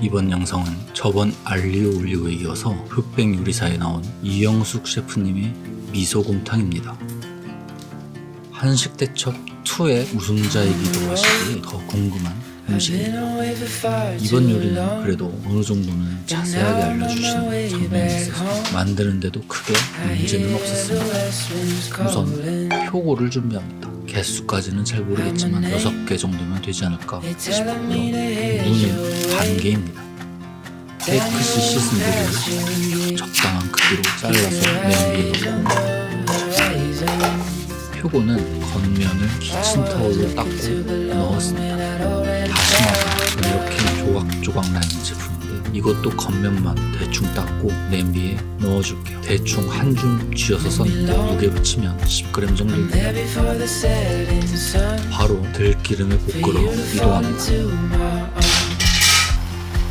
이번 영상은 저번 알리오 올리오에 이어서 흑백 요리사에 나온 이영숙 셰프님의 미소곰탕입니다. 한식 대첩 2의 우승자이기도 하시기에 더 궁금한 음식입니다. 이번 요리는 그래도 어느 정도는 자세하게 알려주시는 장면이 있어서 만드는데도 크게 문제는 없었습니다. 우선 표고를 준비합니다. 개수까지는 잘 모르겠지만 6개 정도면 되지 않을까 싶고요. 무는 반 개입니다. 깨끗이 씻은 무를 적당한 크기로 잘라서 냄비에 넣고, 표고는 겉면을 키친타올로 닦고 넣었습니다. 다시마가 이렇게 조각조각 나는 제품인데 이것도 겉면만 대충 닦고 냄비에 넣어줄게요. 대충 한 줌 쥐어서 썼는데 무게 붙이면 10g 정도입니다. 바로 들기름에 볶으러 이동합니다.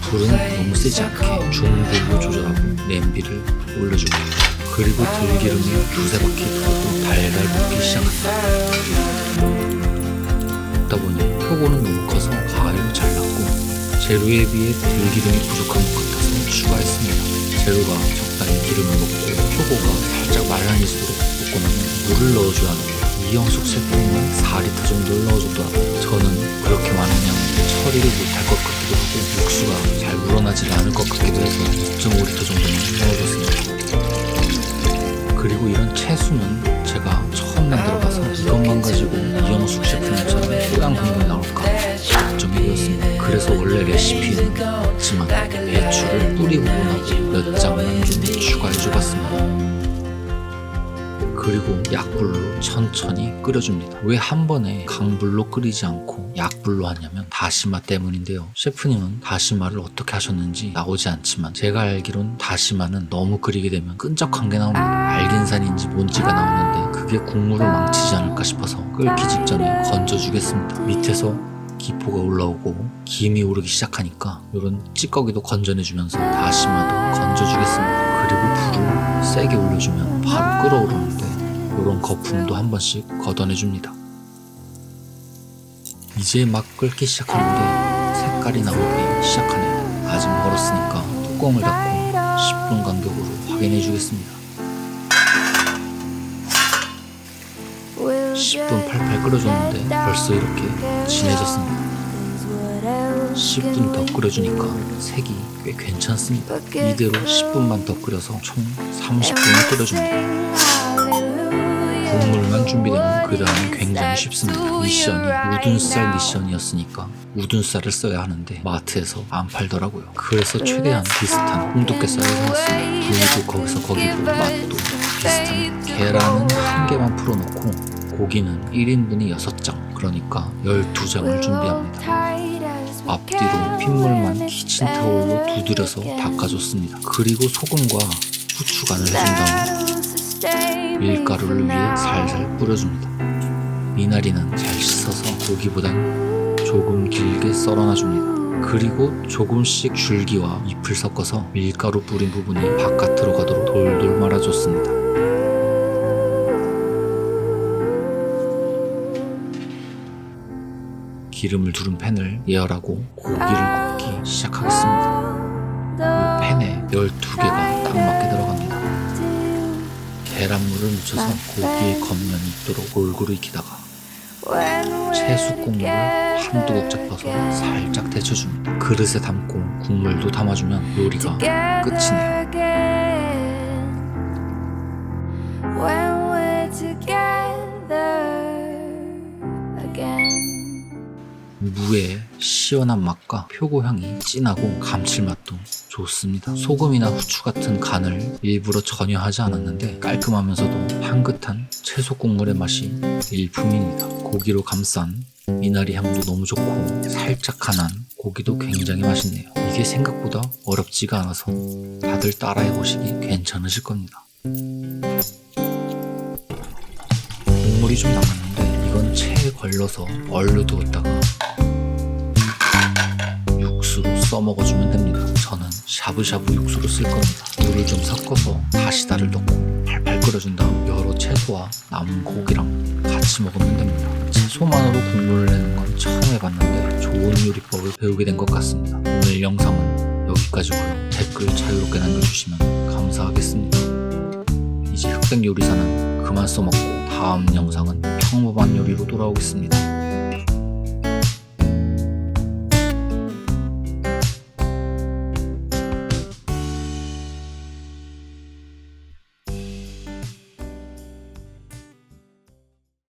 불은 너무 세지 않게 중불로 조절하고 냄비를 올려줍니다. 그리고 들기름을 두세 바퀴 돌고 달달 볶기 시작합니다. 볶다 보니 표고는 너무 커서 가위로 잘랐고 재료에 비해 들기름이 부족한 것 같아서 추가했습니다. 재료가 적당히 기름을 먹고 표고가 살짝 말랑해지도록 볶고 나면 물을 넣어줘야 하는데 이영숙 셰프님은 4리터 정도를 넣어줬더라고요. 저는 그렇게 많은 양을 처리를 못할 것 같기도 하고 육수가 잘 우러나지 않을 것 같기도 해서 2.5리터 정도는 넣어줬습니다. 그리고 이런 채수는 제가 처음 만들어봐서 이것만 가지고 이영숙 셰프님처럼 뽀얀 국물이 나올까 걱정이 되었습니다. 그래서 원래 레시피는 없지만 배추를 뿌리 부분하고 몇 장만 좀 추가해줘봤습니다. 그리고 약불로 천천히 끓여줍니다. 왜 한 번에 강불로 끓이지 않고 약불로 하냐면 다시마 때문인데요. 셰프님은 다시마를 어떻게 하셨는지 나오지 않지만 제가 알기론 다시마는 너무 끓이게 되면 끈적한 게 나옵니다. 알긴산인지 뭔지가 나오는데 그게 국물을 망치지 않을까 싶어서 끓기 직전에 건져주겠습니다. 밑에서 기포가 올라오고 김이 오르기 시작하니까 이런 찌꺼기도 건져내주면서 다시마도 건져주겠습니다. 그리고 불을 세게 올려주면 바로 끓어오르는데 이런 거품도 한 번씩 걷어내줍니다. 이제 막 끓기 시작하는데 색깔이 나오기 시작하네요. 아직 멀었으니까 뚜껑을 닫고 10분 간격으로 확인해 주겠습니다. 10분 팔팔 끓여줬는데 벌써 이렇게 진해졌습니다. 10분 더 끓여주니까 색이 꽤 괜찮습니다. 이대로 10분만 더 끓여서 총 30분을 끓여줍니다. 국물만 준비되면 그 다음은 굉장히 쉽습니다. 미션이 우둔살 미션이었으니까 우둔살을 써야 하는데 마트에서 안 팔더라고요. 그래서 최대한 비슷한 홍두깨살을 사왔습니다. 부위도 거기서 거기고 맛도 비슷합니다. 계란은 한 개만 풀어놓고 고기는 1인분이 6장, 그러니까 12장을 준비합니다. 앞뒤로 핏물만 키친타올로 두드려서 닦아줬습니다. 그리고 소금과 후추 간을 해준 다음 밀가루를 위에 살살 뿌려줍니다. 미나리는 잘 씻어서 고기보단 조금 길게 썰어놔줍니다. 그리고 조금씩 줄기와 잎을 섞어서 밀가루 뿌린 부분이 바깥으로 가도록 돌돌 말아줬습니다. 기름을 두른 팬을 예열하고 고기를 굽기 시작하겠습니다. 이 팬에 12개가 딱 맞게 들어갑니다. 계란물을 묻혀서 고기의 겉면이 있도록 골고루 익히다가 채수 국물을 한두 국자 퍼서 살짝 데쳐줍니다. 그릇에 담고 국물도 담아주면 요리가 끝이네요. 무의 시원한 맛과 표고향이 진하고 감칠맛도 좋습니다. 소금이나 후추 같은 간을 일부러 전혀 하지 않았는데 깔끔하면서도 향긋한 채소 국물의 맛이 일품입니다. 고기로 감싼 미나리 향도 너무 좋고 살짝 간한 고기도 굉장히 맛있네요. 이게 생각보다 어렵지가 않아서 다들 따라해보시기 괜찮으실 겁니다. 국물이 좀 남았는데 이건 체에 걸러서 얼려 두었다가 육수로 써먹어주면 됩니다. 저는 샤브샤브 육수로 쓸 겁니다. 물을 좀 섞어서 다시다를 넣고 팔팔 끓여준 다음 여러 채소와 남은 고기랑 같이 먹으면 됩니다. 채소만으로 국물을 내는 건 처음 해봤는데 좋은 요리법을 배우게 된 것 같습니다. 오늘 영상은 여기까지고요. 댓글 자유롭게 남겨주시면 감사하겠습니다. 이제 흑백 요리사는 그만 써먹고 다음 영상은 평범한 요리로 돌아오겠습니다.